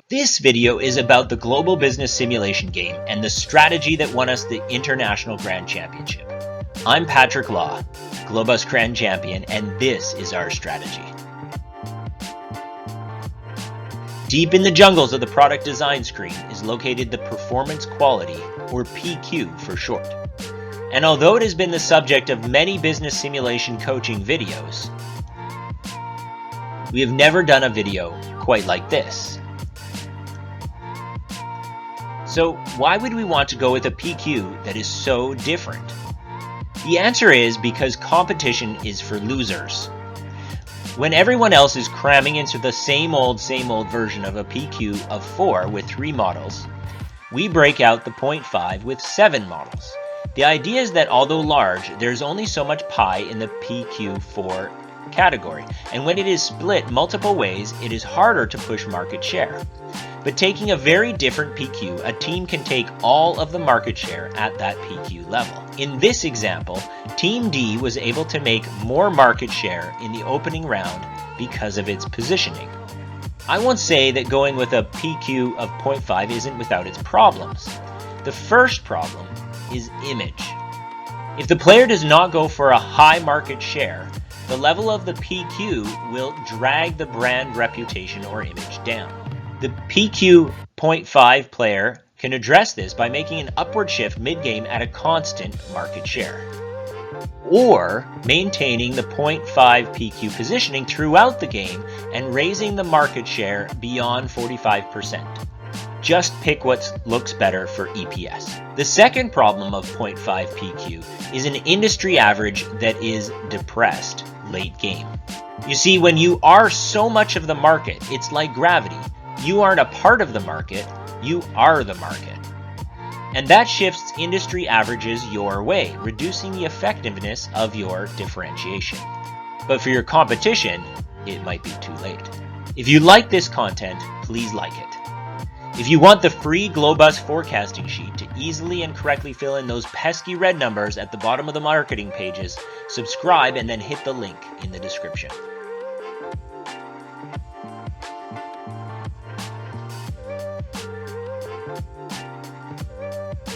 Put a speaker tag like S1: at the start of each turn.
S1: This video is about the global business simulation game and the strategy that won us the International Grand Championship. I'm Patrick Law, Glo-Bus Grand Champion, and this is our strategy. Deep in the jungles of the product design screen is located the performance quality, or PQ for short. And although it has been the subject of many business simulation coaching videos, we have never done a video quite like this. So why would we want to go with a PQ that is so different? The answer is because competition is for losers. When everyone else is cramming into the same old version of a PQ of 4 with 3 models, we break out the 0.5 with 7 models. The idea is that although large, there's only so much pie in the PQ4 category, and when it is split multiple ways, it is harder to push market share. But taking a very different PQ, a team can take all of the market share at that PQ level. In this example, Team D was able to make more market share in the opening round because of its positioning. I won't say that going with a PQ of 0.5 isn't without its problems. The first problem is image. If the player does not go for a high market share, the level of the PQ will drag the brand reputation or image down. The PQ 0.5 player can address this by making an upward shift mid-game at a constant market share, or maintaining the 0.5 PQ positioning throughout the game and raising the market share beyond 45%. Just pick what looks better for EPS. The second problem of 0.5 PQ is an industry average that is depressed late game. You see, when you are so much of the market, it's like gravity. You aren't a part of the market, you are the market. And that shifts industry averages your way, reducing the effectiveness of your differentiation. But for your competition, it might be too late. If you like this content, please like it. If you want the free Glo-Bus forecasting sheet to easily and correctly fill in those pesky red numbers at the bottom of the marketing pages, subscribe and then hit the link in the description.